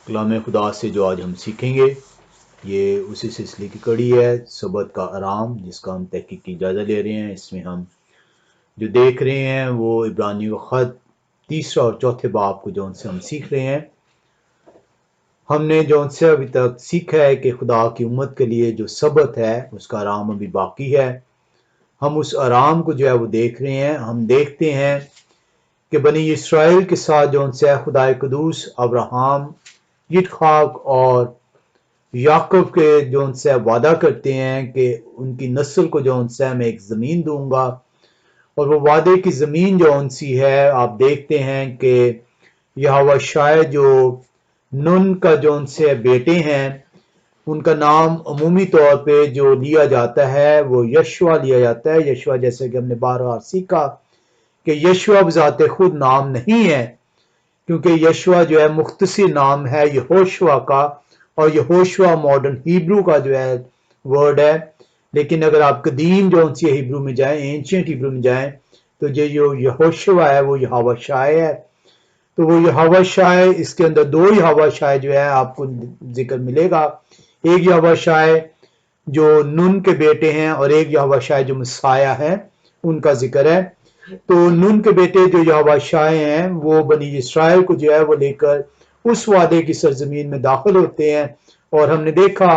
کلام خدا سے جو آج ہم سیکھیں گے یہ اسی سلسلے کی کڑی ہے سبت کا آرام، جس کا ہم تحقیقی جائزہ لے رہے ہیں۔ اس میں ہم جو دیکھ رہے ہیں وہ عبرانی کا خط 3 اور 4 باب کو جو ان سے ہم سیکھ رہے ہیں۔ ہم نے جو ان سے ابھی تک سیکھا ہے کہ خدا کی امت کے لیے جو سبت ہے اس کا آرام ابھی باقی ہے۔ ہم اس آرام کو جو ہے وہ دیکھ رہے ہیں۔ ہم دیکھتے ہیں کہ بنی اسرائیل کے ساتھ جو ان سے خدا قدوس ابراہم، یتخاک اور یعقوب کے جو ان سے وعدہ کرتے ہیں کہ ان کی نسل کو جو ان سے میں ایک زمین دوں گا، اور وہ وعدے کی زمین جو ان سی ہے، آپ دیکھتے ہیں کہ یہوہ شاید جو نون کا جو ان سے بیٹے ہیں ان کا نام عمومی طور پہ جو لیا جاتا ہے وہ یشوع لیا جاتا ہے۔ یشوع جیسے کہ ہم نے بار بار سیکھا کہ یشوع بذات خود نام نہیں ہے، کیونکہ یشوع جو ہے مختصر نام ہے یہوشوا کا، اور یہوشوا ماڈرن ہیبرو کا جو ہے ورڈ ہے۔ لیکن اگر آپ قدیم جو ان سے ہیبرو میں جائیں، اینشینٹ ہیبرو میں جائیں، تو جو یہوشوا ہے وہ یہوہ شائے ہے۔ تو وہ یہوہ شائے، اس کے اندر 2 یہوہ شائے جو ہے آپ کو ذکر ملے گا۔ ایک یہوہ شائے جو نون کے بیٹے ہیں اور ایک یہوہ شائے جو مسیح ہے، ان کا ذکر ہے۔ تو نون کے بیٹے جو یہوہ شائے ہیں وہ بنی اسرائیل کو جو ہے وہ لے کر اس وعدے کی سرزمین میں داخل ہوتے ہیں، اور ہم نے دیکھا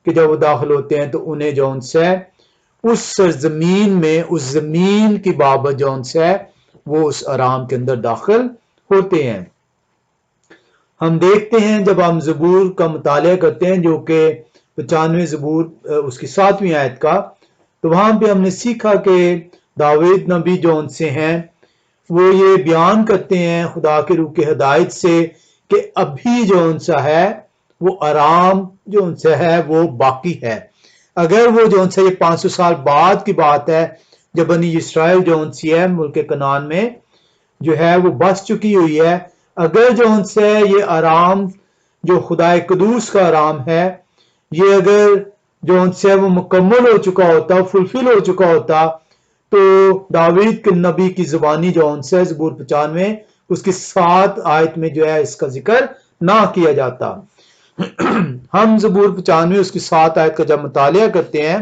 کہ جب وہ داخل ہوتے ہیں تو انہیں جو ان سے اس سرزمین میں اس زمین کی بابت جو ان سے وہ اس آرام کے اندر داخل ہوتے ہیں۔ ہم دیکھتے ہیں جب ہم زبور کا مطالعہ کرتے ہیں جو کہ 95 زبور اس کی 7ویں آیت کا، تو وہاں پہ ہم نے سیکھا کہ داود نبی جو ان سے ہیں وہ یہ بیان کرتے ہیں خدا کے روح کی ہدایت سے کہ ابھی جو ان سے ہے وہ آرام جو ان سے ہے وہ باقی ہے۔ اگر وہ جو ان سے یہ 500 سال بعد کی بات ہے جب بنی اسرائیل جو ان سے ہے ملک کنعان میں جو ہے وہ بس چکی ہوئی ہے، اگر جو ان سے یہ آرام جو خدا قدوس کا آرام ہے یہ اگر جو ان سے وہ مکمل ہو چکا ہوتا، فلفل ہو چکا ہوتا، تو داود کے نبی کی زبانی جو ان سے زبور 95 اس کی 7 آیت میں جو ہے اس کا ذکر نہ کیا جاتا۔ ہم زبور 95 اس کی 7 آیت کا جب مطالعہ کرتے ہیں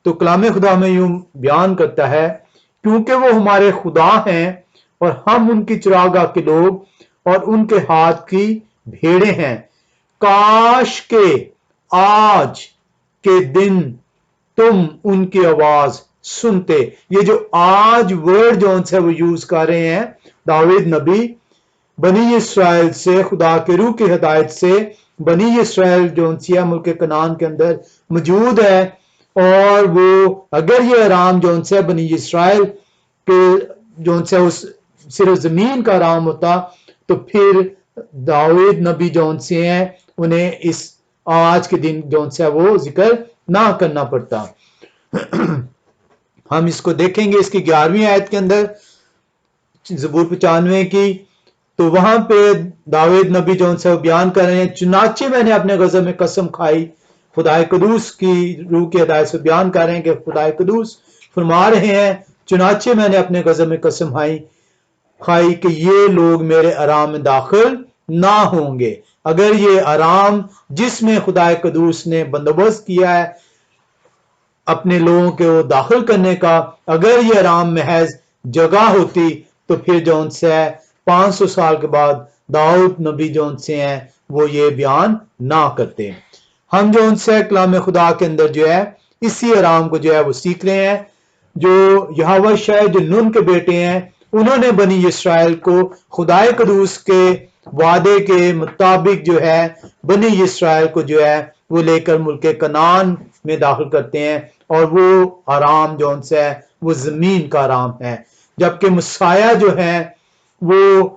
تو کلام خدا میں یوں بیان کرتا ہے، کیونکہ وہ ہمارے خدا ہیں اور ہم ان کی چراگاہ کے لوگ اور ان کے ہاتھ کی بھیڑیں ہیں، کاش کہ آج کے دن تم ان کی آواز سنتے۔ یہ جو آج ورڈ جو ان سے وہ یوز کر رہے ہیں داود نبی بنی اسرائیل سے خدا کے روح کی ہدایت سے، بنی اسرائیل جو انسیہ ملک کنعان کے اندر موجود ہے، اور وہ اگر یہ آرام جو ان سے بنی اسرائیل کے جو ان سے اس صرف زمین کا آرام ہوتا تو پھر داود نبی جو ان سے ہیں انہیں اس آج کے دن جو ان سے وہ ذکر نہ کرنا پڑتا۔ ہم اس کو دیکھیں گے اس کی 11ویں آیت کے اندر زبور 95 کی، تو وہاں پہ داود نبی جو ان سے بیان کر رہے ہیں، چنانچہ میں نے اپنے غضب میں قسم کھائی، خدا قدوس کی روح کی ہدایت سے بیان کر رہے ہیں کہ خدا قدوس فرما رہے ہیں، چنانچہ میں نے اپنے غضب میں قسم کھائی کہ یہ لوگ میرے آرام میں داخل نہ ہوں گے۔ اگر یہ آرام جس میں خدا قدوس نے بندوبست کیا ہے اپنے لوگوں کو داخل کرنے کا، اگر یہ آرام محض جگہ ہوتی تو پھر جو ان سے 500 سال کے بعد داؤد نبی جو ان سے ہیں وہ یہ بیان نہ کرتے۔ ہم جو ان سے کلام خدا کے اندر جو ہے اسی آرام کو جو ہے وہ سیکھ رہے ہیں۔ جو یہوہ شاید جو نون کے بیٹے ہیں انہوں نے بنی اسرائیل کو خدا قدوس کے وعدے کے مطابق جو ہے بنی اسرائیل کو جو ہے وہ لے کر ملک کنعان میں داخل کرتے ہیں، اور وہ آرام جو ان سے ہے وہ زمین کا آرام ہے، جبکہ مسیح جو ہے وہ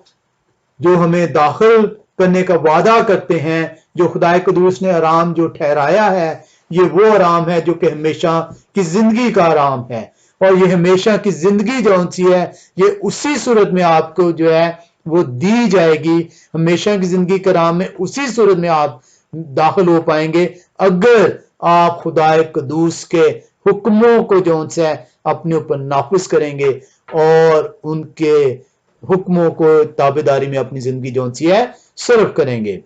جو ہمیں داخل کرنے کا وعدہ کرتے ہیں، جو خدا قدوس نے آرام جو ٹھہرایا ہے یہ وہ آرام ہے جو کہ ہمیشہ کی زندگی کا آرام ہے، اور یہ ہمیشہ کی زندگی جو سی ہے یہ اسی صورت میں آپ کو جو ہے وہ دی جائے گی۔ ہمیشہ کی زندگی کے آرام میں اسی صورت میں آپ داخل ہو پائیں گے اگر آپ خدا قدوس کے حکموں کو جو ان سے اپنے اوپر نافذ کریں گے اور ان کے حکموں کو تابعداری میں اپنی زندگی جو سی ہے صرف کریں گے۔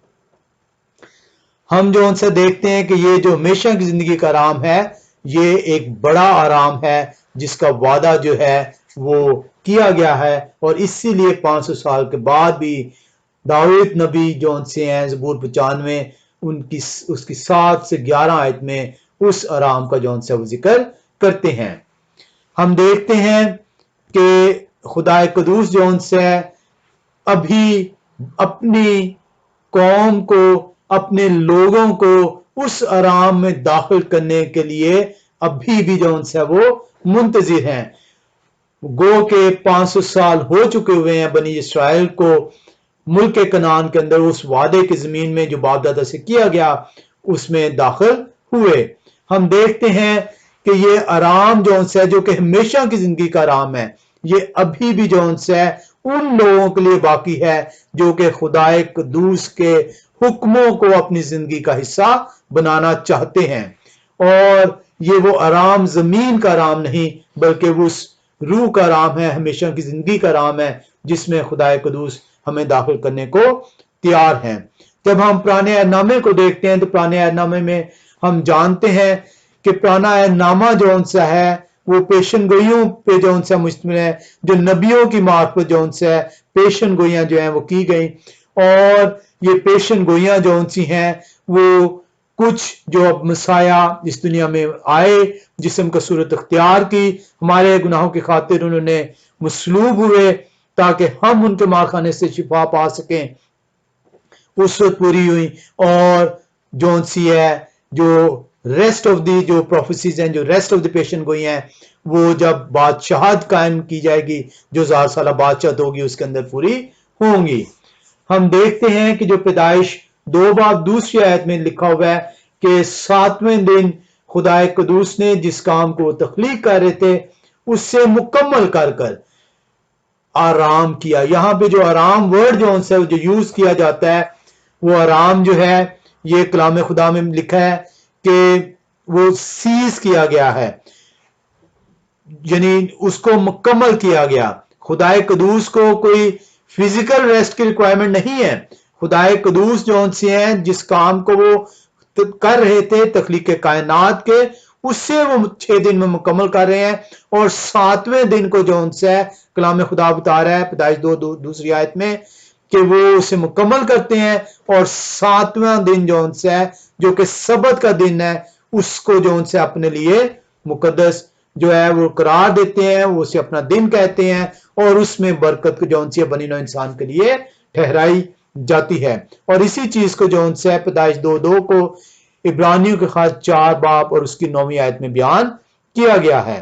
ہم جو ان سے دیکھتے ہیں کہ یہ جو ہمیشہ کی زندگی کا آرام ہے یہ ایک بڑا آرام ہے جس کا وعدہ جو ہے وہ کیا گیا ہے، اور اسی لیے 500 سال کے بعد بھی داؤد نبی جو ان سے ہیں زبور 95 اس کی 7 سے 11 آیت میں اس آرام کا جو ان سے وہ ذکر کرتے ہیں۔ ہم دیکھتے ہیں کہ خدا قدوس جو ان سے ابھی اپنی قوم کو، اپنے لوگوں کو اس آرام میں داخل کرنے کے لیے ابھی بھی جو ان سے وہ منتظر ہیں۔ گو کہ 500 سال ہو چکے ہوئے ہیں بنی اسرائیل کو ملک کنعان کے اندر اس وعدے کی زمین میں جو باپ دادا سے کیا گیا اس میں داخل ہوئے۔ ہم دیکھتے ہیں کہ یہ آرام جو ان سے جو کہ ہمیشہ کی زندگی کا آرام ہے یہ ابھی بھی جو ان سے ان لوگوں کے لیے باقی ہے جو کہ خدا قدوس کے حکموں کو اپنی زندگی کا حصہ بنانا چاہتے ہیں، اور یہ وہ آرام زمین کا آرام نہیں بلکہ وہ اس روح کا آرام ہے، ہمیشہ کی زندگی کا آرام ہے جس میں خدا قدوس ہمیں داخل کرنے کو تیار ہیں۔ جب ہم پرانے عہد نامے کو دیکھتے ہیں تو پرانے عہد نامے میں ہم جانتے ہیں کہ پرانا عہد نامہ جو ان سے ہے وہ پیشن گوئیوں پہ جو ان سے مشتمل ہے، جو نبیوں کی معرفت جو ان سے ہے، پیشن گوئیاں جو ہیں وہ کی گئیں، اور یہ پیشن گوئیاں جو ان سی ہیں وہ کچھ جو اب مسیح اس دنیا میں آئے، جسم کا صورت اختیار کی، ہمارے گناہوں کی خاطر انہوں نے مصلوب ہوئے تاکہ ہم ان کے مارخانے سے شفا پا سکیں، اس وقت پوری ہوئی۔ اور جو ان سی ہے جو ریسٹ آف دی جو پروفیسیز ہیں، جو ریسٹ آف دی پیشن گوئی ہیں، وہ جب بادشاہت قائم کی جائے گی جو 1000 سالہ بادشاہت ہوگی اس کے اندر پوری ہوں گی۔ ہم دیکھتے ہیں کہ جو پیدائش 2 باب دوسری آیت میں لکھا ہوا ہے کہ 7ویں دن خدا قدوس نے جس کام کو تخلیق کر رہے تھے اس سے مکمل کر کر آرام کیا۔ یہاں پہ جو آرام ورڈ جو ان سے جو یوز کیا جاتا ہے وہ آرام جو ہے یہ کلام خدا میں لکھا ہے کہ وہ سیز کیا گیا ہے، یعنی اس کو مکمل کیا گیا۔ خدا قدوس کو کوئی فزیکل ریسٹ کی ریکوائرمنٹ نہیں ہے۔ خدا قدوس جو ان سے ہیں جس کام کو وہ کر رہے تھے تخلیق کائنات کے اس سے وہ 6 دن میں مکمل کر رہے ہیں، اور 7ویں دن کو جو ان سے کلام خدا بتا رہا ہے پیدائش 2 دوسری آیت میں کہ وہ اسے مکمل کرتے ہیں، اور 7واں دن جو ان سے ہے جو کہ سبت کا دن ہے اس کو جو ان سے اپنے لیے مقدس جو ہے وہ قرار دیتے ہیں، وہ اسے اپنا دن کہتے ہیں، اور اس میں برکت جو ان سے بنی نوع انسان کے لیے ٹھہرائی جاتی ہے۔ اور اسی چیز کو جو ان سے پیدائش 2:2 کو عبرانیوں کے خاص 4 باب اور اس کی 9ویں آیت میں بیان کیا گیا ہے۔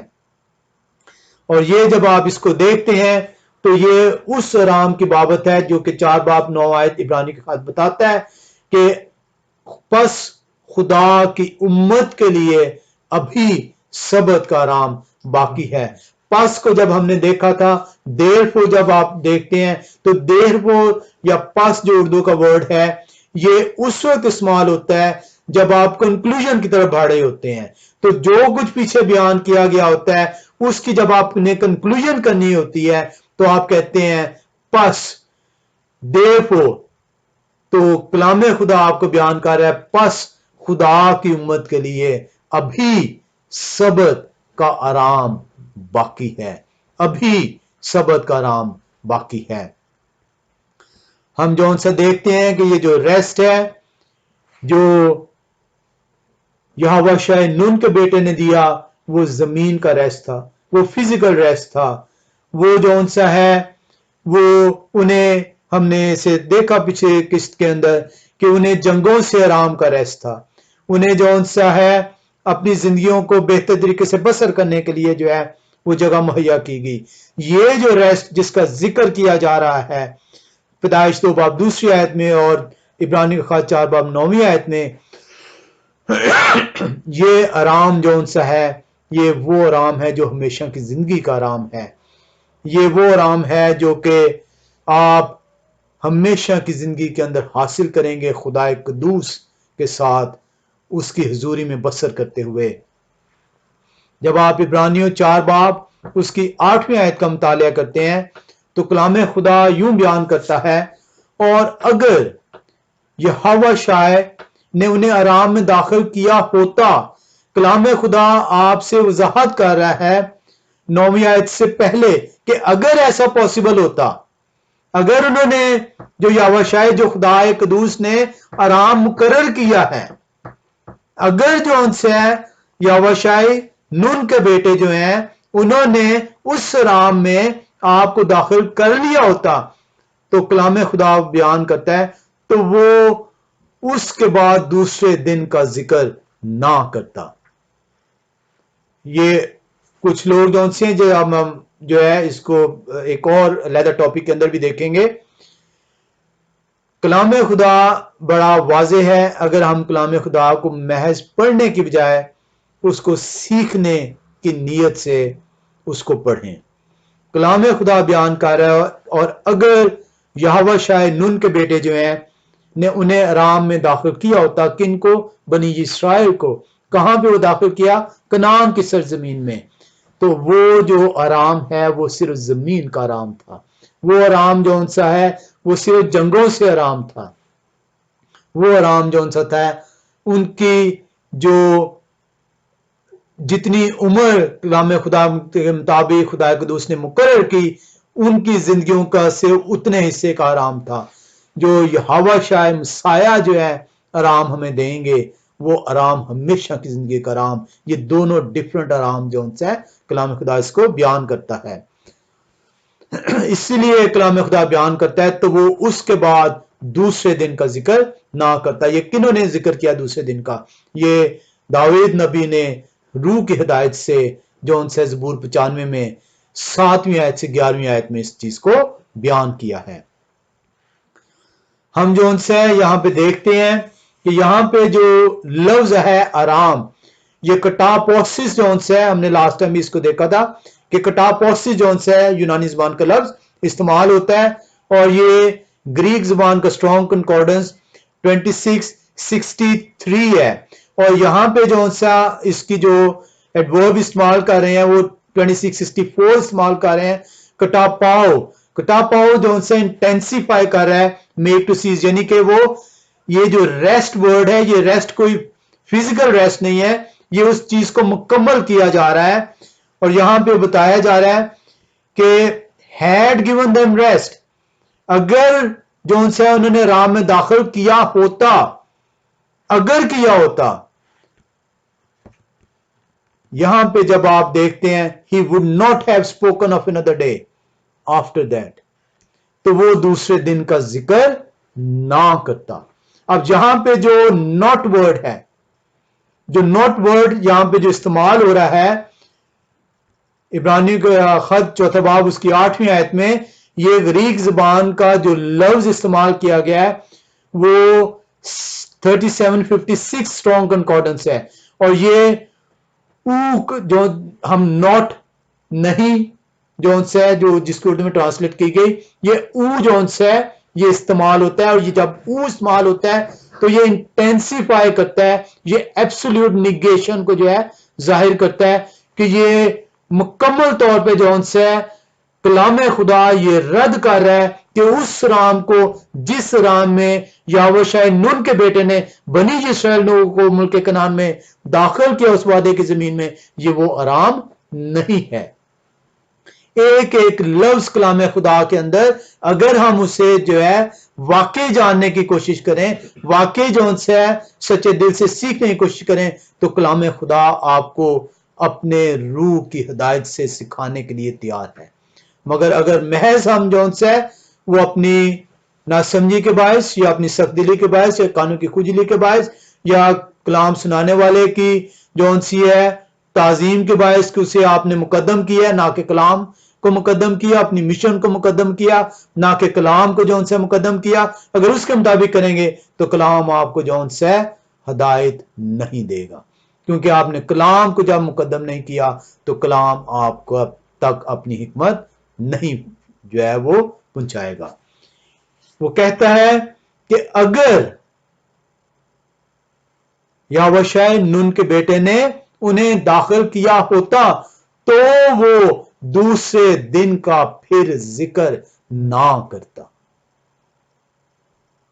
اور یہ جب آپ اس کو دیکھتے ہیں تو یہ اس آرام کی بابت ہے جو کہ 4 باب 9 آیت عبرانی کے خاص بتاتا ہے کہ پس خدا کی امت کے لیے ابھی سبت کا آرام باقی ہے۔ پس کو جب ہم نے دیکھا تھا، دیر فور جب آپ دیکھتے ہیں تو دیر فور یا پس جو اردو کا ورڈ ہے یہ اس وقت استعمال ہوتا ہے جب آپ کنکلوژن کی طرف بڑھے ہوتے ہیں، تو جو کچھ پیچھے بیان کیا گیا ہوتا ہے اس کی جب آپ نے کنکلوژن کرنی ہوتی ہے تو آپ کہتے ہیں پس therefore۔ تو کلام خدا آپ کو بیان کر رہا ہے پس خدا کی امت کے لیے ابھی سبت کا آرام باقی ہے، ابھی سبت کا آرام باقی ہے۔ ہم جو ان سے دیکھتے ہیں کہ یہ جو ریسٹ ہے جو یہوہ شاہ نون کے بیٹے نے دیا وہ زمین کا ریسٹ تھا، وہ فزیکل ریسٹ تھا۔ وہ جو ان سے ہے وہ انہیں ہم نے اسے دیکھا پچھلے قسط کے اندر کہ انہیں جنگوں سے آرام کا ریسٹ تھا، انہیں جو ان سے ہے اپنی زندگیوں کو بہتر طریقے سے بسر کرنے کے لیے جو ہے وہ جگہ مہیا کی گئی۔ یہ جو ریسٹ جس کا ذکر کیا جا رہا ہے پیدائش 2 باب دوسری آیت میں اور عبرانی کا خاص 4 باب 9ویں آیت میں، یہ آرام جو ان سے ہے یہ وہ آرام ہے جو ہمیشہ کی زندگی کا آرام ہے۔ یہ وہ آرام ہے جو کہ آپ ہمیشہ کی زندگی کے اندر حاصل کریں گے خدا قدوس کے ساتھ اس کی حضوری میں بسر کرتے ہوئے۔ جب آپ عبرانیوں 4 باب اس کی 8ویں آیت کا مطالعہ کرتے ہیں تو کلام خدا یوں بیان کرتا ہے، اور اگر یہوہ شاہ نے انہیں آرام میں داخل کیا ہوتا. کلام خدا آپ سے وضاحت کر رہا ہے 9ویں آیت سے پہلے کہ اگر ایسا پاسبل ہوتا، اگر انہوں نے جو یہوہ شاہ جو خدا قدوس نے آرام مقرر کیا ہے، اگر جو ان سے یہوہ شاہ نون کے بیٹے جو ہیں انہوں نے اس آرام میں آپ کو داخل کر لیا ہوتا، تو کلام خدا بیان کرتا ہے تو وہ اس کے بعد دوسرے دن کا ذکر نہ کرتا. یہ کچھ لوگ جو سے ہیں جو ہم جو ہے اس کو ایک اور علیحدہ ٹاپک کے اندر بھی دیکھیں گے. کلام خدا بڑا واضح ہے. اگر ہم کلام خدا کو محض پڑھنے کی بجائے اس کو سیکھنے کی نیت سے اس کو پڑھیں. کلام خدا بیان کر رہا ہے، اور اگر یہوہ شاہ نون کے بیٹے جو ہیں نے انہیں آرام میں داخل کیا ہوتا، کن کو؟ بنی اسرائیل کو. کہاں پہ وہ داخل کیا؟ کنعان کی سرزمین میں. تو وہ جو آرام ہے وہ صرف زمین کا آرام تھا. وہ آرام جو ان سا ہے وہ صرف جنگوں سے آرام تھا. وہ آرام جو ان سا تھا ان کی جو جتنی عمر کلام خدا کے مطابق خدا قدوس نے مقرر کی، ان کی زندگیوں کا صرف اتنے حصے کا آرام تھا. جو یہوہ شاہ مسیح جو ہے آرام ہمیں دیں گے، وہ آرام ہمیشہ کی زندگی کا آرام. یہ دونوں ڈیفرنٹ آرام جو ان سے کلام خدا اس کو بیان کرتا ہے. اسی لیے کلام خدا بیان کرتا ہے تو وہ اس کے بعد دوسرے دن کا ذکر نہ کرتا. یہ کنہوں نے ذکر کیا دوسرے دن کا؟ یہ داؤد نبی نے روح کی ہدایت سے جو ان سے زبور 95 میں 7ویں آیت سے 11ویں آیت میں اس چیز کو بیان کیا ہے. ہم جو ان سے یہاں پہ دیکھتے ہیں کہ یہاں پہ جو لفظ ہے آرام، یہ کٹاپوسس جو ان سے ہم نے لاسٹ ٹائم اس کو دیکھا تھا کہ کٹاپوسس جو ان سے یونانی زبان کا لفظ استعمال ہوتا ہے، اور یہ گریک زبان کا اسٹرانگ کنکارڈنس 2663 ہے. اور یہاں پہ جو سا اس کی جو ایڈورب استعمال کر رہے ہیں وہ 2664 استعمال کر رہے ہیں. کٹاپاؤ، کٹاپاؤ جو ان سے انٹینسیفائی کر رہا ہے میک ٹو سیز، یعنی کہ وہ یہ جو ریسٹ ورڈ ہے، یہ ریسٹ کوئی فزیکل ریسٹ نہیں ہے، یہ اس چیز کو مکمل کیا جا رہا ہے. اور یہاں پہ بتایا جا رہا ہے کہ had given them rest، اگر جو ان سے انہوں نے آرام میں داخل کیا ہوتا، اگر کیا ہوتا. یہاں پہ جب آپ دیکھتے ہیں he would not have spoken of another day after that، تو وہ دوسرے دن کا ذکر نہ کرتا. اب یہاں پہ جو ناٹ ورڈ ہے، جو ناٹ ورڈ یہاں پہ جو استعمال ہو رہا ہے عبرانی کا خط 4 باب اس کی 8ویں آیت میں، یہ غریک زبان کا جو لفظ استعمال کیا گیا ہے وہ 3756 اسٹرانگ کنکارڈنس ہے. اور یہ جو ہم نوٹ نہیں جو ان سے جو جس کو اردو میں ٹرانسلیٹ کی گئی، یہ جو ان سے یہ استعمال ہوتا ہے. اور یہ جب استعمال ہوتا ہے تو یہ انٹینسیفائی کرتا ہے، یہ ایبسولوٹ نیگیشن کو جو ہے ظاہر کرتا ہے کہ یہ مکمل طور پہ جو ان سے کلام خدا یہ رد کر رہا ہے کہ اس رام کو جس رام میں یہوہ شاہ نون کے بیٹے نے بنی اسرائیل کو ملک کنعان میں داخل کیا اس وعدے کی زمین میں، یہ وہ آرام نہیں ہے. ایک ایک لفظ کلام خدا کے اندر اگر ہم اسے جو ہے واقعی جاننے کی کوشش کریں، واقعی جو ان سے سچے دل سے سیکھنے کی کوشش کریں، تو کلام خدا آپ کو اپنے روح کی ہدایت سے سکھانے کے لیے تیار ہے. مگر اگر محض ہم جو ان سے وہ اپنی ناسمجھی کے باعث یا اپنی سخت دلی کے باعث یا قانون کی کھجلی کے باعث یا کلام سنانے والے کی جو ان سی ہے تعظیم کے باعث کہ اسے آپ نے مقدم کیا نہ کہ کلام کو مقدم کیا، اپنی مشن کو مقدم کیا نہ کہ کلام کو جو ان سے مقدم کیا، اگر اس کے مطابق کریں گے تو کلام آپ کو جو ان سے ہدایت نہیں دے گا، کیونکہ آپ نے کلام کو جب مقدم نہیں کیا تو کلام آپ کو اب تک اپنی حکمت نہیں جو ہے وہ پہنچائے گا. وہ کہتا ہے کہ اگر یہوہ شاہ نون کے بیٹے نے انہیں داخل کیا ہوتا تو وہ دوسرے دن کا پھر ذکر نہ کرتا.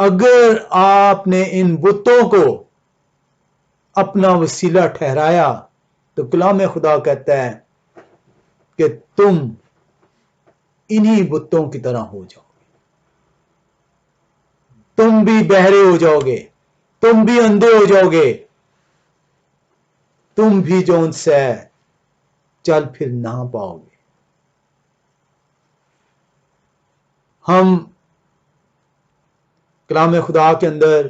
اگر آپ نے ان بتوں کو اپنا وسیلہ ٹھہرایا تو کلام خدا کہتا ہے کہ تم انہی بتوں کی طرح ہو جاؤ، تم بھی بہرے ہو جاؤ گے، تم بھی اندھے ہو جاؤ گے، تم بھی جو ان سے چل پھر نہ پاؤ گے۔ ہم کلام خدا کے اندر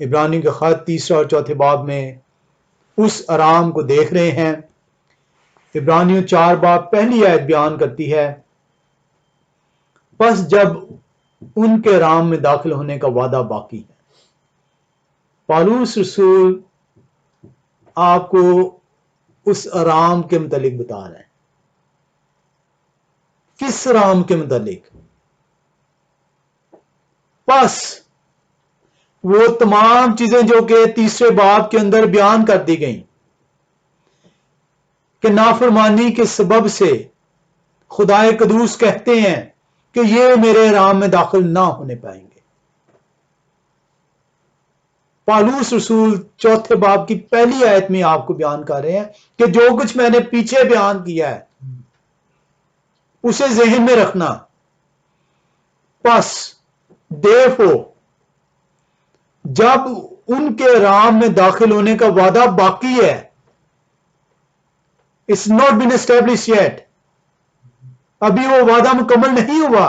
عبرانی کے خط 3 اور 4 باب میں اس آرام کو دیکھ رہے ہیں۔ عبرانیوں 4 باب پہلی آیت بیان کرتی ہے، پس جب ان کے آرام میں داخل ہونے کا وعدہ باقی ہے۔ پالوس رسول آپ کو اس آرام کے متعلق بتا رہے ہیں۔ کس آرام کے متعلق؟ پس وہ تمام چیزیں جو کہ 3 باب کے اندر بیان کر دی گئیں کہ نافرمانی کے سبب سے خدا قدوس کہتے ہیں کہ یہ میرے آرام میں داخل نہ ہونے پائیں گے۔ پالوس رسول 4 باب کی پہلی آیت میں آپ کو بیان کر رہے ہیں کہ جو کچھ میں نے پیچھے بیان کیا ہے اسے ذہن میں رکھنا۔ پس دیکھو جب ان کے آرام میں داخل ہونے کا وعدہ باقی ہے، It's not been established yet، ابھی وہ وعدہ مکمل نہیں ہوا۔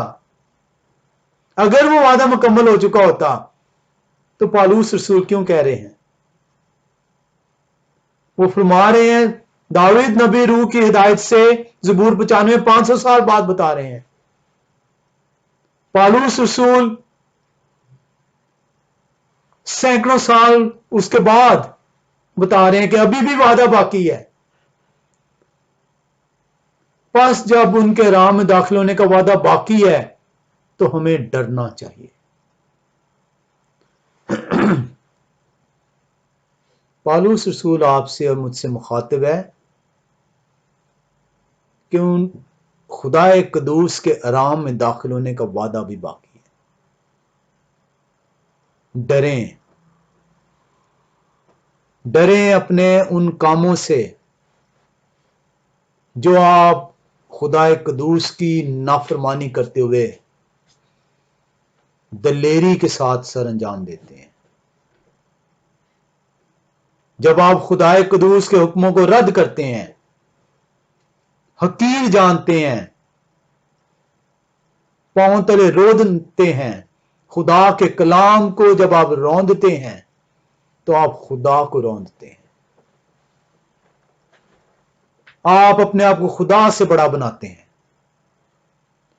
اگر وہ وعدہ مکمل ہو چکا ہوتا تو پالوس رسول کیوں کہہ رہے ہیں؟ وہ فرما رہے ہیں، داؤد نبی روح کی ہدایت سے زبور 95 500 سال بعد بتا رہے ہیں۔ پالوس رسول سینکڑوں سال اس کے بعد بتا رہے ہیں کہ ابھی بھی وعدہ باقی ہے۔ پس جب ان کے آرام میں داخل ہونے کا وعدہ باقی ہے تو ہمیں ڈرنا چاہیے۔ پالوس رسول آپ سے اور مجھ سے مخاطب ہے کہ ان خدا قدوس کے آرام میں داخل ہونے کا وعدہ بھی باقی ہے۔ ڈریں، ڈریں اپنے ان کاموں سے جو آپ خدا قدوس کی نافرمانی کرتے ہوئے دلیری کے ساتھ سر انجام دیتے ہیں۔ جب آپ خدا قدوس کے حکموں کو رد کرتے ہیں، حقیر جانتے ہیں، پاؤں تلے روندتے ہیں، خدا کے کلام کو جب آپ روندتے ہیں تو آپ خدا کو روندتے ہیں۔ آپ اپنے آپ کو خدا سے بڑا بناتے ہیں۔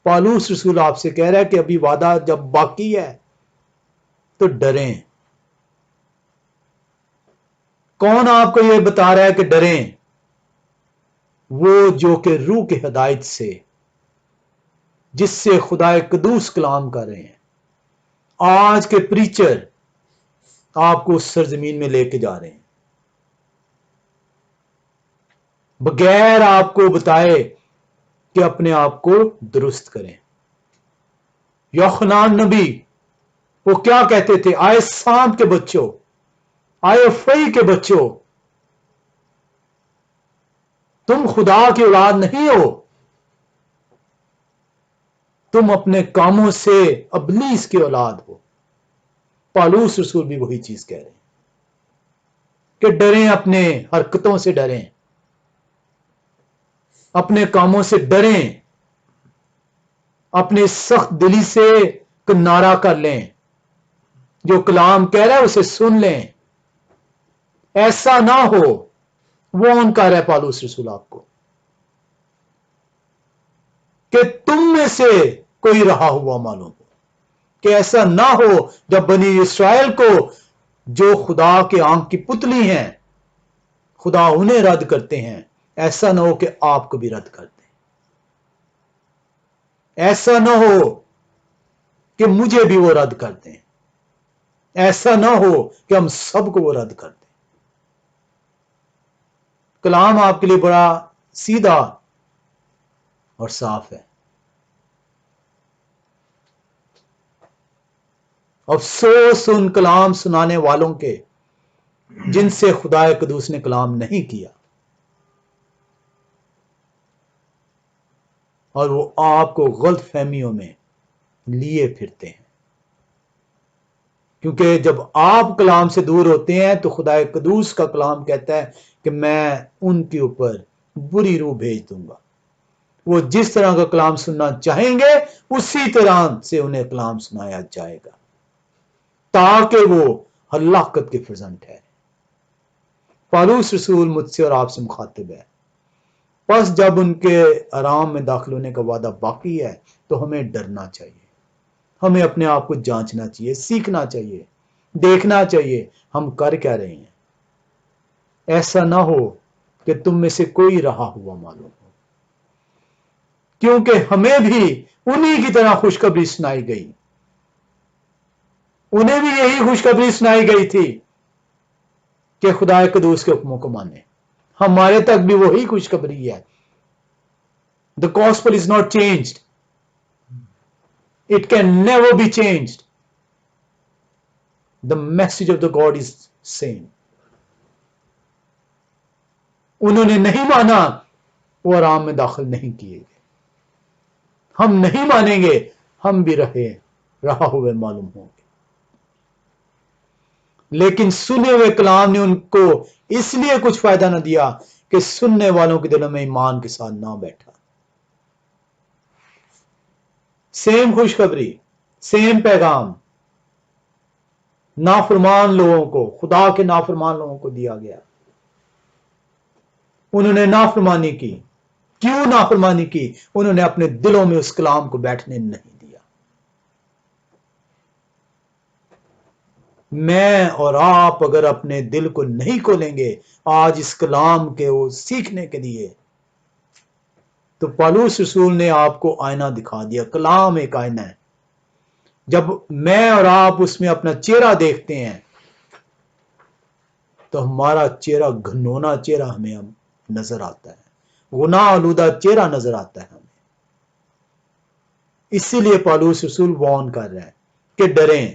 پالوس رسول آپ سے کہہ رہا ہے کہ ابھی وعدہ جب باقی ہے تو ڈریں۔ کون آپ کو یہ بتا رہا ہے کہ ڈریں؟ وہ جو کہ روح کی ہدایت سے، جس سے خدا قدوس کلام کر رہے ہیں، آج کے پریچر آپ کو اس سرزمین میں لے کے جا رہے ہیں، بغیر آپ کو بتائے کہ اپنے آپ کو درست کریں۔ یوحنا نبی وہ کیا کہتے تھے؟ آئے سانپ کے بچوں، آئے فئی کے بچوں، تم خدا کی اولاد نہیں ہو، تم اپنے کاموں سے ابلیس کی اولاد ہو۔ پالوس رسول بھی وہی چیز کہہ رہے ہیں کہ ڈریں، اپنے حرکتوں سے ڈریں، اپنے کاموں سے ڈریں، اپنے سخت دلی سے کنارہ کر لیں، جو کلام کہہ رہا ہے اسے سن لیں۔ ایسا نہ ہو، وہ ان کا رہے پالوس رسول آپ کو، کہ تم میں سے کوئی رہا ہوا معلوم ہو، کہ ایسا نہ ہو جب بنی اسرائیل کو جو خدا کے آنکھ کی پتلی ہیں خدا انہیں رد کرتے ہیں، ایسا نہ ہو کہ آپ کو بھی رد کر دیں۔ ایسا نہ ہو کہ مجھے بھی وہ رد کر دیں، ایسا نہ ہو کہ ہم سب کو وہ رد کر دیں۔ کلام آپ کے لیے بڑا سیدھا اور صاف ہے۔ افسوس ان کلام سنانے والوں کے جن سے خدا قدوس نے کلام نہیں کیا، اور وہ آپ کو غلط فہمیوں میں لیے پھرتے ہیں، کیونکہ جب آپ کلام سے دور ہوتے ہیں تو خدا قدوس کا کلام کہتا ہے کہ میں ان کے اوپر بری روح بھیج دوں گا، وہ جس طرح کا کلام سننا چاہیں گے اسی طرح سے انہیں کلام سنایا جائے گا، تاکہ وہ ہلاکت کے فرزند ٹھہرے۔ پالوس رسول مجھ سے اور آپ سے مخاطب ہے، پس جب ان کے آرام میں داخل ہونے کا وعدہ باقی ہے تو ہمیں ڈرنا چاہیے، ہمیں اپنے آپ کو جانچنا چاہیے، سیکھنا چاہیے، دیکھنا چاہیے ہم کر کیا رہے ہیں، ایسا نہ ہو کہ تم میں سے کوئی رہا ہوا معلوم ہو، کیونکہ ہمیں بھی انہی کی طرح خوشخبری سنائی گئی، انہیں بھی یہی خوشخبری سنائی گئی تھی کہ خدا قدوس کے حکموں کو مانے، ہمارے تک بھی وہی خوشخبری ہے۔ The gospel is not changed. It can never be changed. The message of the God is same. انہوں نے نہیں مانا، وہ آرام میں داخل نہیں کیے گئے، ہم نہیں مانیں گے، ہم بھی رہا ہوئے معلوم ہوں گے۔ لیکن سنے ہوئے کلام نے ان کو اس لیے کچھ فائدہ نہ دیا کہ سننے والوں کے دلوں میں ایمان کے ساتھ نہ بیٹھا۔ سیم خوشخبری، سیم پیغام نافرمان لوگوں کو، خدا کے نافرمان لوگوں کو دیا گیا، انہوں نے نافرمانی کی۔ کیوں نافرمانی کی؟ انہوں نے اپنے دلوں میں اس کلام کو بیٹھنے نہیں دیا۔ میں اور آپ اگر اپنے دل کو نہیں کھولیں گے آج اس کلام کے وہ سیکھنے کے لیے، تو پالوس رسول نے آپ کو آئینہ دکھا دیا۔ کلام ایک آئینہ ہے، جب میں اور آپ اس میں اپنا چہرہ دیکھتے ہیں تو ہمارا چہرہ گھنونا چہرہ ہمیں نظر آتا ہے، گناہ آلودہ چہرہ نظر آتا ہے ہمیں۔ اسی لیے پالوس رسول وارن کر رہے ہیں کہ ڈریں،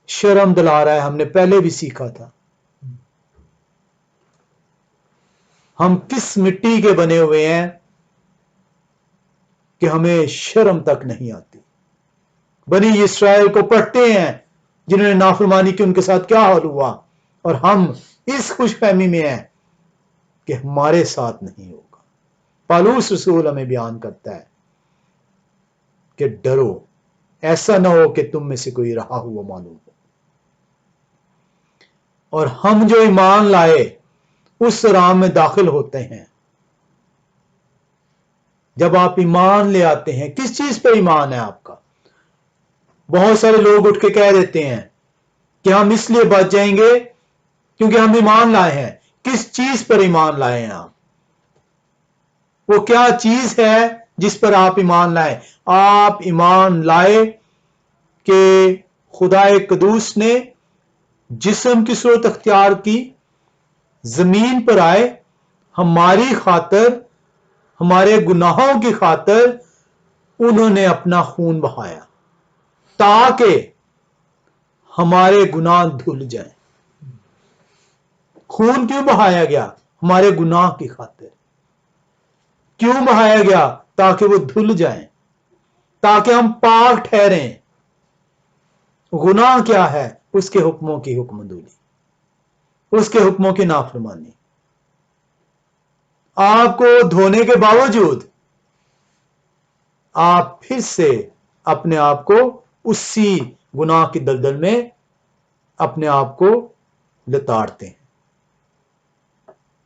شرم دلا رہا ہے، ہم نے پہلے بھی سیکھا تھا، ہم کس مٹی کے بنے ہوئے ہیں کہ ہمیں شرم تک نہیں آتی۔ بنی اسرائیل کو پڑھتے ہیں جنہوں نے نافرمانی کی، ان کے ساتھ کیا حال ہوا، اور ہم اس خوش فہمی میں ہیں کہ ہمارے ساتھ نہیں ہوگا۔ پالوس رسول ہمیں بیان کرتا ہے کہ ڈرو، ایسا نہ ہو کہ تم میں سے کوئی رہا ہوا معلوم ہو۔ اور ہم جو ایمان لائے اس رام میں داخل ہوتے ہیں۔ جب آپ ایمان لے آتے ہیں، کس چیز پہ ایمان ہے آپ کا؟ بہت سارے لوگ اٹھ کے کہہ دیتے ہیں کہ ہم اس لیے بچ جائیں گے کیونکہ ہم ایمان لائے ہیں۔ کس چیز پر ایمان لائے ہیں آپ؟ وہ کیا چیز ہے جس پر آپ ایمان لائے؟ آپ ایمان لائے کہ خدا قدوس نے جسم کی صورت اختیار کی، زمین پر آئے، ہماری خاطر، ہمارے گناہوں کی خاطر انہوں نے اپنا خون بہایا تاکہ ہمارے گناہ دھل جائیں۔ خون کیوں بہایا گیا؟ ہمارے گناہ کی خاطر۔ کیوں بہایا گیا؟ تاکہ وہ دھل جائیں، تاکہ ہم پاک ٹھہریں۔ گناہ کیا ہے؟ اس کے حکموں کی حکم دولی، اس کے حکموں کی نافرمانی۔ آپ کو دھونے کے باوجود آپ پھر سے اپنے آپ کو اسی گناہ کی دلدل میں اپنے آپ کو لتاڑتے ہیں،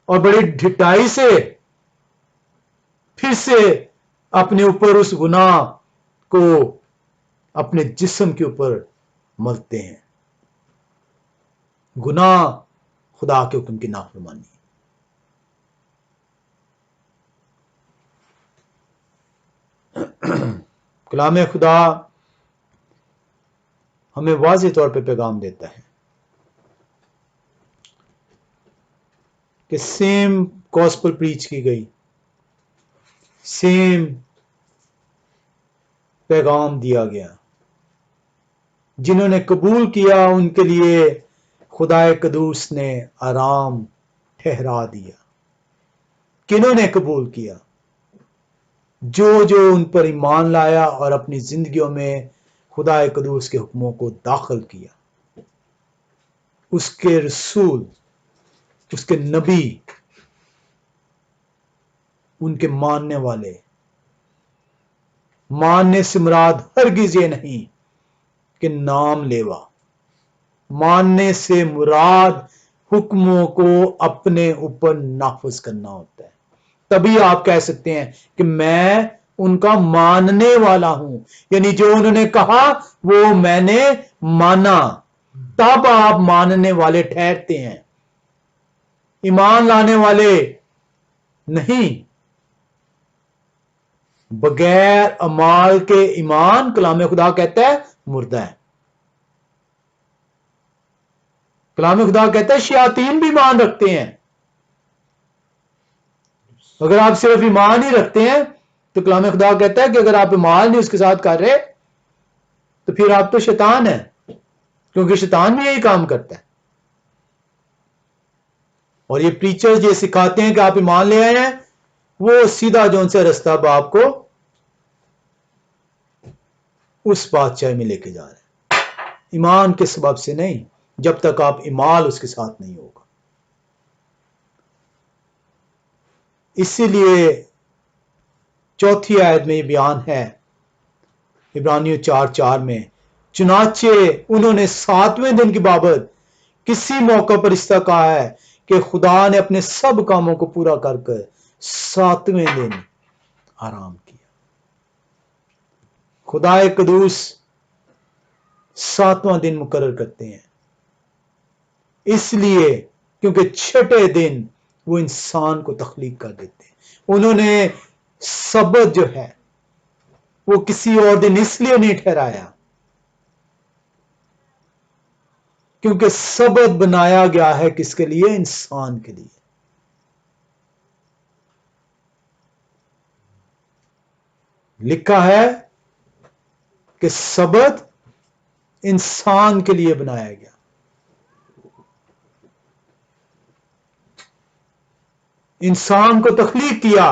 اور بڑی ڈھٹائی سے پھر سے اپنے اوپر اس گناہ کو اپنے جسم کے اوپر ملتے ہیں۔ گناہ خدا کے حکم کی نافرمانی۔ کلام خدا ہمیں واضح طور پہ پیغام دیتا ہے کہ سیم گاسپل پریچ کی گئی، سیم پیغام دیا گیا. جنہوں نے قبول کیا ان کے لیے خدا قدوس نے آرام ٹھہرا دیا. کنہوں نے قبول کیا؟ جو ان پر ایمان لایا اور اپنی زندگیوں میں خدا قدوس کے حکموں کو داخل کیا. اس کے رسول، اس کے نبی، ان کے ماننے والے. ماننے سے مراد ہرگز یہ نہیں کہ نام لیوا. ماننے سے مراد حکموں کو اپنے اوپر نافذ کرنا ہوتا ہے. تبھی آپ کہہ سکتے ہیں کہ میں ان کا ماننے والا ہوں، یعنی جو انہوں نے کہا وہ میں نے مانا. تب آپ ماننے والے ٹھہرتے ہیں، ایمان لانے والے نہیں. بغیر اعمال کے ایمان، کلام خدا کہتا ہے، مردہ ہے. کلام خدا کہتا ہے شیاطین بھی ایمان رکھتے ہیں. اگر آپ صرف ایمان ہی رکھتے ہیں تو کلام خدا کہتا ہے کہ اگر آپ ایمان نہیں اس کے ساتھ کر رہے تو پھر آپ تو شیطان ہیں، کیونکہ شیطان بھی یہی کام کرتا ہے. اور یہ پریچر یہ سکھاتے ہیں کہ آپ ایمان لے آئے ہیں، وہ سیدھا جو ان سے رستہ باپ کو اس بادشاہ میں لے کے جا رہے ہیں. ایمان کے سبب سے نہیں، جب تک آپ ایمان اس کے ساتھ نہیں ہوگا. اسی لیے چوتھی آیت میں یہ بیان ہے عبرانیوں 4:4 میں، چنانچہ انہوں نے 7ویں دن کی بابت کسی موقع پر اس طرح کہا ہے کہ خدا نے اپنے سب کاموں کو پورا کر 7ویں دن آرام کیا. خدا قدوس 7واں دن مقرر کرتے ہیں اس لیے کیونکہ چھٹے دن وہ انسان کو تخلیق کر دیتے ہیں. انہوں نے سبت جو ہے وہ کسی اور دن اس لیے نہیں ٹھہرایا کیونکہ سبت بنایا گیا ہے کس کے لیے؟ انسان کے لیے. لکھا ہے کہ سبت انسان کے لیے بنایا گیا. انسان کو تخلیق کیا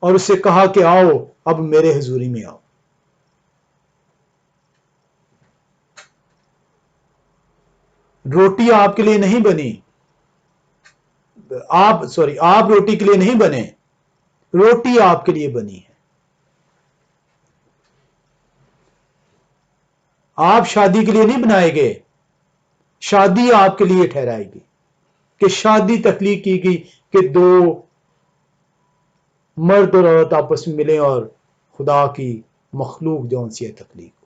اور اسے کہا کہ آؤ اب میرے حضوری میں آؤ. روٹی آپ کے لیے نہیں بنی، آپ روٹی کے لیے نہیں بنے، روٹی آپ کے لیے بنی ہے. آپ شادی کے لیے نہیں بنائے گئے، شادی آپ کے لیے ٹھہرائے گی. کہ شادی تخلیق کی گئی کہ دو مرد اور عورت آپس میں ملیں اور خدا کی مخلوق جو ان سے تخلیق ہو.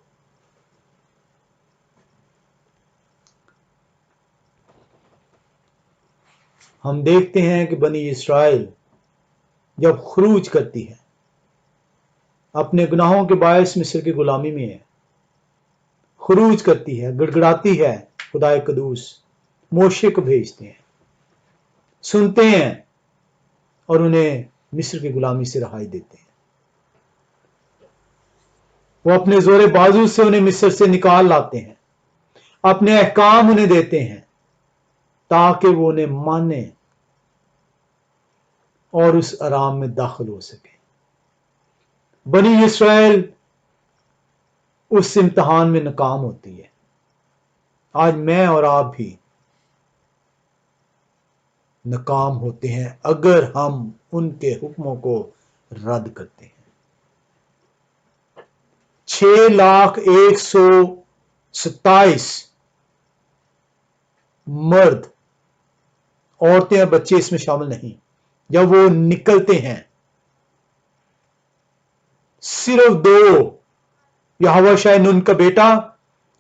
ہم دیکھتے ہیں کہ بنی اسرائیل جب خروج کرتی ہے اپنے گناہوں کے باعث مصر کی غلامی میں ہے، خروج کرتی ہے، گڑگڑاتی ہے، خدا قدوس موشے کو بھیجتے ہیں، سنتے ہیں اور انہیں مصر کی غلامی سے رہائی دیتے ہیں. وہ اپنے زور بازو سے انہیں مصر سے نکال لاتے ہیں، اپنے احکام انہیں دیتے ہیں تاکہ وہ انہیں مانے اور اس آرام میں داخل ہو سکے. بنی اسرائیل اس امتحان میں ناکام ہوتی ہے. آج میں اور آپ بھی ناکام ہوتے ہیں اگر ہم ان کے حکموں کو رد کرتے ہیں. 6,127 مرد، عورتیں اور بچے اس میں شامل نہیں، جب وہ نکلتے ہیں صرف 2 یہوشع نون کا بیٹا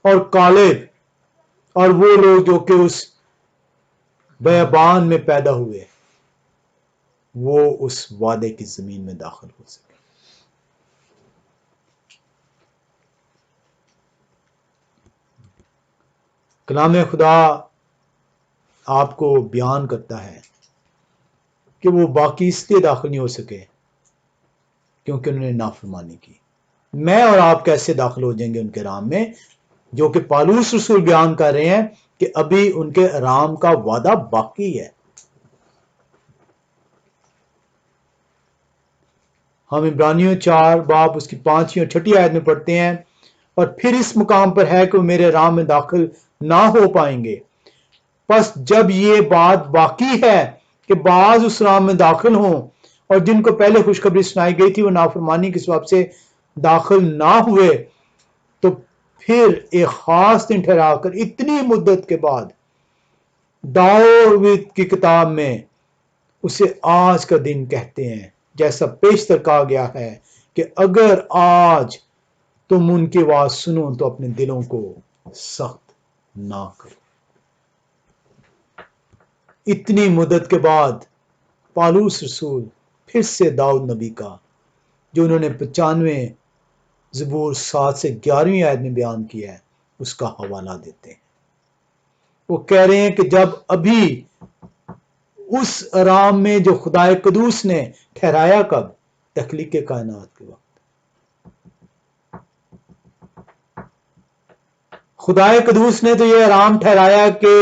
اور کالب اور وہ لوگ جو کہ اس بیابان میں پیدا ہوئے وہ اس وعدے کی زمین میں داخل ہو سکے. کلام خدا آپ کو بیان کرتا ہے کہ وہ باقی اس لیے داخل نہیں ہو سکے کیونکہ انہوں نے نافرمانی کی. میں اور آپ کیسے داخل ہو جائیں گے ان کے ارام میں، جو کہ پالوس رسول بیان کر رہے ہیں کہ ابھی ان کے ارام کا وعدہ باقی ہے۔ ہم عبرانیوں 4 باب اس کی 5 اور 6 آیت میں پڑھتے ہیں، اور پھر اس مقام پر ہے کہ وہ میرے ارام میں داخل نہ ہو پائیں گے۔ پس جب یہ بات باقی ہے کہ بعض اس ارام میں داخل ہوں، اور جن کو پہلے خوشخبری سنائی گئی تھی وہ نافرمانی کے سبب سے داخل نہ ہوئے، تو پھر ایک خاص دن ٹھہرا کر اتنی مدت کے بعد داؤد کی کتاب میں اسے آج کا دن کہتے ہیں، جیسا پیشتر کہا گیا ہے کہ اگر آج تم ان کی آواز سنو تو اپنے دلوں کو سخت نہ کرو۔ اتنی مدت کے بعد پالوس رسول پھر سے داؤد نبی کا، جو انہوں نے 95 زبور 7 سے 11ویں آیت میں بیان کیا ہے، اس کا حوالہ دیتے ہیں۔ وہ کہہ رہے ہیں کہ جب ابھی اس ارام میں جو خدا قدوس نے ٹھہرایا، کب؟ تخلیق کائنات کے وقت۔ خدا قدوس نے تو یہ ارام ٹھہرایا کہ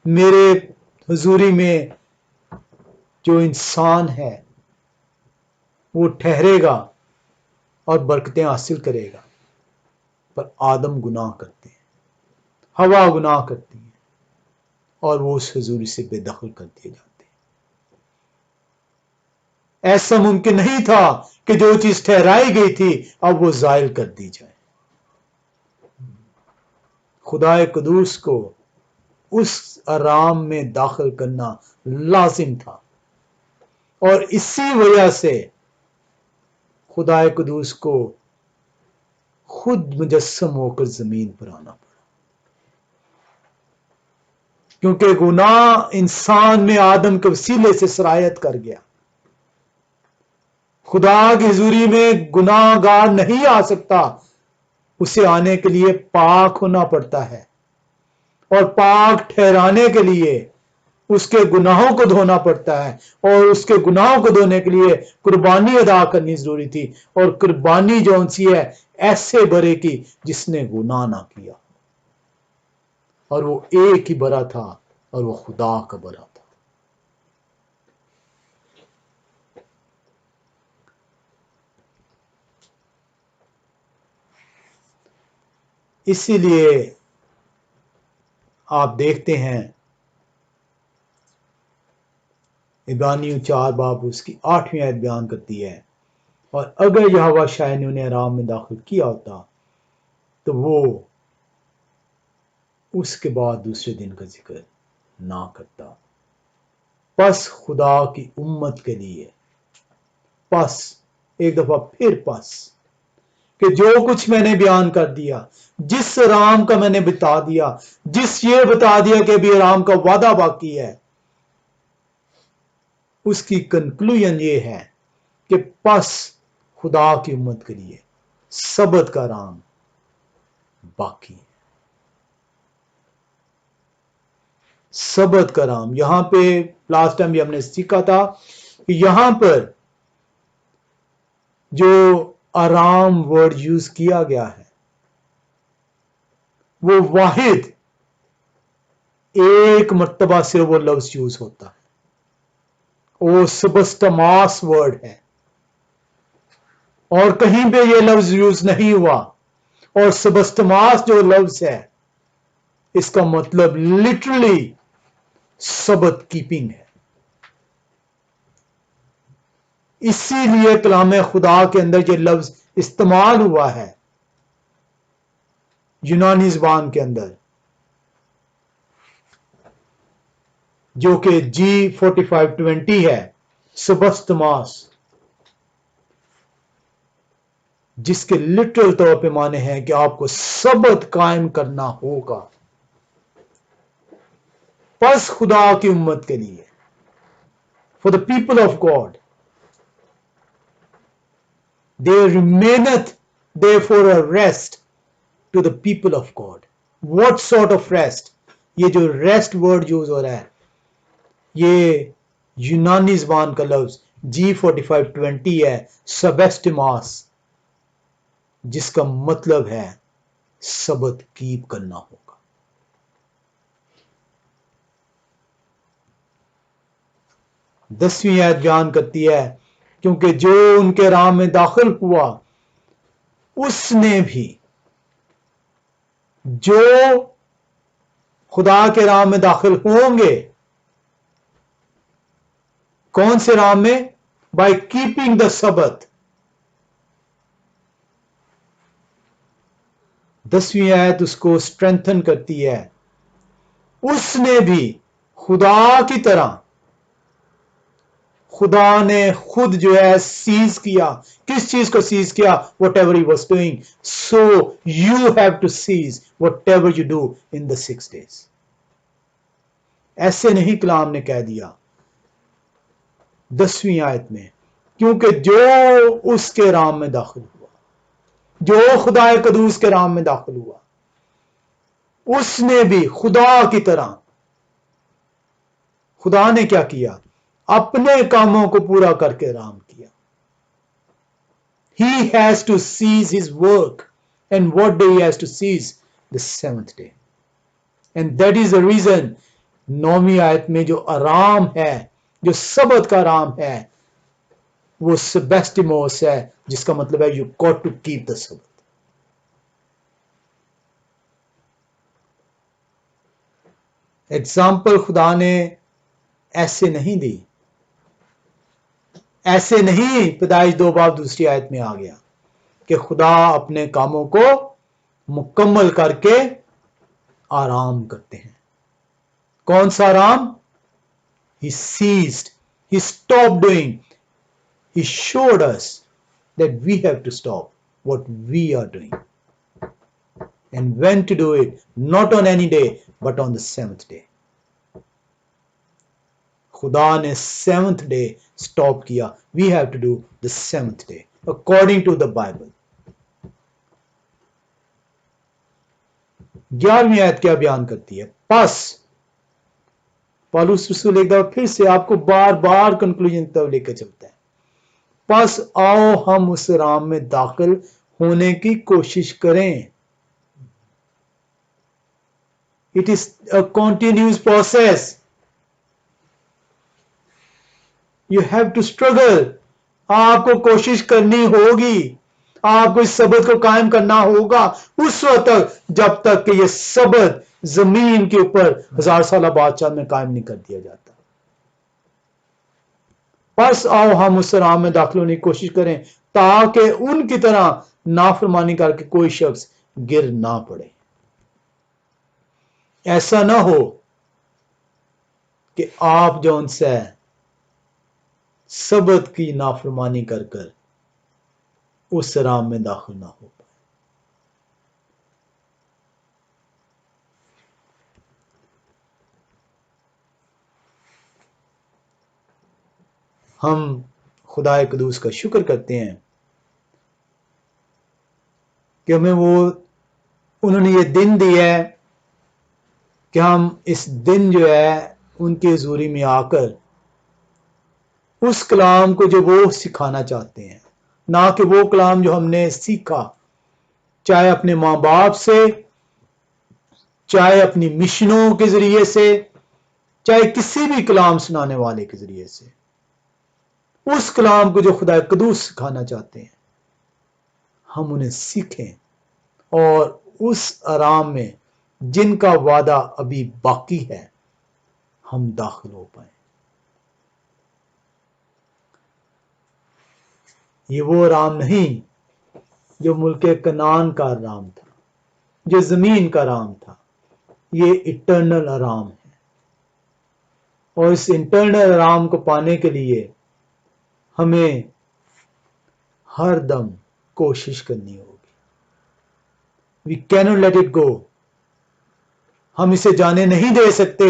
میرے حضوری میں جو انسان ہے وہ ٹھہرے گا اور برکتیں حاصل کرے گا، پر آدم گناہ کرتے ہیں، ہوا گناہ کرتی ہیں، اور وہ اس حضوری سے بے دخل کر دیے جاتے ہیں۔ ایسا ممکن نہیں تھا کہ جو چیز ٹھہرائی گئی تھی اب وہ زائل کر دی جائے۔ خدا قدوس کو اس ارام میں داخل کرنا لازم تھا، اور اسی وجہ سے خدا قدوس کو خود مجسم ہو کر زمین پر آنا پڑا، کیونکہ گناہ انسان میں آدم کے وسیلے سے سرایت کر گیا۔ خدا کی حضوری میں گناہ گار نہیں آ سکتا، اسے آنے کے لیے پاک ہونا پڑتا ہے، اور پاک ٹھہرانے کے لیے اس کے گناہوں کو دھونا پڑتا ہے، اور اس کے گناہوں کو دھونے کے لیے قربانی ادا کرنی ضروری تھی، اور قربانی جو سی ہے ایسے برے کی جس نے گناہ نہ کیا، اور وہ ایک ہی برا تھا، اور وہ خدا کا برا تھا۔ اسی لیے آپ دیکھتے ہیں عبرانیوں 4 باب اس کی 8ویں آیت بیان کرتی ہے، اور اگر یہوہ شاہ نے انہیں آرام میں داخل کیا ہوتا تو وہ اس کے بعد دوسرے دن کا ذکر نہ کرتا۔ پس خدا کی امت کے لیے، پس ایک دفعہ پھر پس، کہ جو کچھ میں نے بیان کر دیا، جس آرام کا میں نے بتا دیا، جس یہ بتا دیا کہ ابھی آرام کا وعدہ باقی ہے، اس کی کنکلوژن یہ ہے کہ پس خدا کی امت کے لیے سبت کا آرام باقی ہے۔ سبت کا آرام، یہاں پہ لاسٹ ٹائم بھی ہم نے سیکھا تھا کہ یہاں پر جو آرام ورڈ یوز کیا گیا ہے وہ واحد ایک مرتبہ سے وہ لفظ یوز ہوتا ہے، وہ سبسٹماس ورڈ ہے، اور کہیں پہ یہ لفظ یوز نہیں ہوا۔ اور سبسٹماس جو لفظ ہے اس کا مطلب لٹرلی سبت کیپنگ ہے۔ اسی لیے کلام خدا کے اندر یہ لفظ استعمال ہوا ہے یونانی زبان کے اندر، جو کہ G4520 ہے، سبسٹماس، جس کے لٹرل طور پہ معنی ہے کہ آپ کو سبت قائم کرنا ہوگا۔ پس خدا کی امت کے لیے، for the people of God, there remaineth therefore a rest to the people of God. What sort of rest؟ یہ جو ریسٹ ورڈ یوز ہو رہا ہے یہ یونانی زبان کا لفظ G4520 ہے، سبسٹماس، جس کا مطلب ہے سبت کیپ کرنا ہوگا. دسویں آیت بیان کرتی ہے کیونکہ جو ان کے راہ میں داخل ہوا اس نے بھی، جو خدا کے راہ میں داخل ہوں گے، کون سے راہ میں؟ بائی کیپنگ دا سبت. دسویں آیت اس کو اسٹرینتھن کرتی ہے. اس نے بھی خدا کی طرح، خدا نے خود جو ہے سیز کیا. کس چیز کو سیز کیا؟ Whatever he was doing. So you have to cease whatever you do in the 6 days. ایسے نہیں کلام نے کہہ دیا 10ویں آیت میں، کیونکہ جو اس کے رام میں داخل ہوا، جو خدا قدوس کے رام میں داخل ہوا، اس نے بھی خدا کی طرح، خدا نے کیا کیا؟ اپنے کاموں کو پورا کر کے رام کیا. He has to cease his work. And what day he has to cease? The 7th day. And that is the reason 9ویں آیت میں جو آرام ہے، جو سبت کا آرام ہے، وہ سبیسٹیموس ہے، جس کا مطلب ہے you got to keep the Sabbath. Example خدا نے ایسے نہیں دی، ایسے نہیں. پیدائش 2:2 آیت میں آ گیا کہ خدا اپنے کاموں کو مکمل کر کے آرام کرتے ہیں. کون سا آرام؟ He ceased. He stopped doing. He showed us that we have to stop what we are doing. And when to do it, not on any day, but on the 7th day. خدا نے 7th day stop کیا. We have to do the 7th day according to the Bible. 11ویں آیت کیا بیان کرتی ہے؟ پس پالوس رسول ایک دفعہ پھر سے آپ کو بار بار کنکلوژن کی طرف لے کے چلتا ہے. پس آؤ ہم اس رام میں داخل ہونے کی کوشش کریں. It is a continuous process. You have to struggle. آپ کو کوشش کرنی ہوگی، آپ کو اس سبت کو قائم کرنا ہوگا اس وقت تک جب تک کہ یہ سبت زمین کے اوپر 1000 سالہ بادشاہ میں قائم نہیں کر دیا جاتا. پس آؤ ہم اس رام میں داخل ہونے کی کوشش کریں تاکہ ان کی طرح نافرمانی کر کے کوئی شخص گر نہ پڑے. ایسا نہ ہو کہ آپ جو ان سے سبت کی نافرمانی کر کر اس رام میں داخل نہ ہو پائے. ہم خدا قدوس کا شکر کرتے ہیں کہ ہمیں انہوں نے یہ دن دیا ہے کہ ہم اس دن جو ہے ان کے حضوری میں آ کر اس کلام کو جو وہ سکھانا چاہتے ہیں، نہ کہ وہ کلام جو ہم نے سیکھا چاہے اپنے ماں باپ سے، چاہے اپنی مشنوں کے ذریعے سے، چاہے کسی بھی کلام سنانے والے کے ذریعے سے. اس کلام کو جو خدا قدوس سکھانا چاہتے ہیں ہم انہیں سیکھیں اور اس آرام میں جن کا وعدہ ابھی باقی ہے ہم داخل ہو پائیں. یہ وہ آرام نہیں جو ملک کنعان کا آرام تھا، جو زمین کا آرام تھا. یہ اٹرنل آرام ہے، اور اس انٹرنل آرام کو پانے کے لیے ہمیں ہر دم کوشش کرنی ہوگی. We cannot let it go. ہم اسے جانے نہیں دے سکتے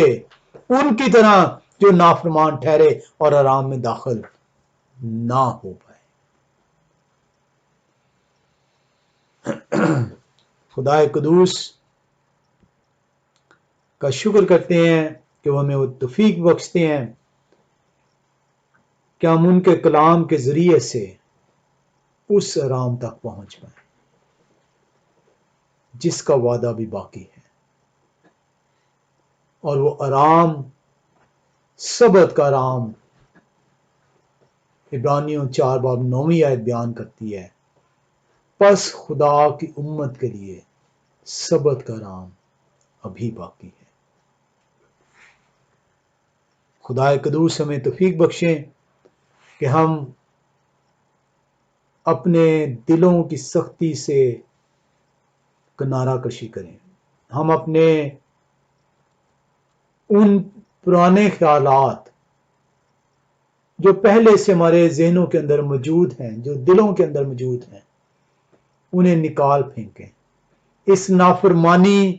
ان کی طرح جو نافرمان ٹھہرے اور آرام میں داخل نہ ہو پائے. خدا قدوس کا شکر کرتے ہیں کہ وہ ہمیں وہ توفیق بخشتے ہیں کہ ہم ان کے کلام کے ذریعے سے اس آرام تک پہنچ پائیں. جس کا وعدہ بھی باقی ہے، اور وہ آرام سبت کا آرام عبرانیوں 4:9 بیان کرتی ہے، پس خدا کی امت کے لیے سبت کا آرام ابھی باقی ہے۔ خدا قدوس ہمیں توفیق بخشیں کہ ہم اپنے دلوں کی سختی سے کنارہ کشی کریں، ہم اپنے ان پرانے خیالات جو پہلے سے ہمارے ذہنوں کے اندر موجود ہیں، جو دلوں کے اندر موجود ہیں، انہیں نکال پھینکیں، اس نافرمانی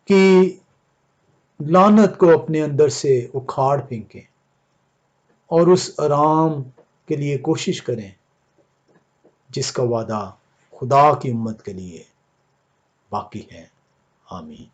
کی لعنت کو اپنے اندر سے اکھاڑ پھینکیں اور اس آرام کے لیے کوشش کریں جس کا وعدہ خدا کی امت کے لیے باقی ہے۔ آمین۔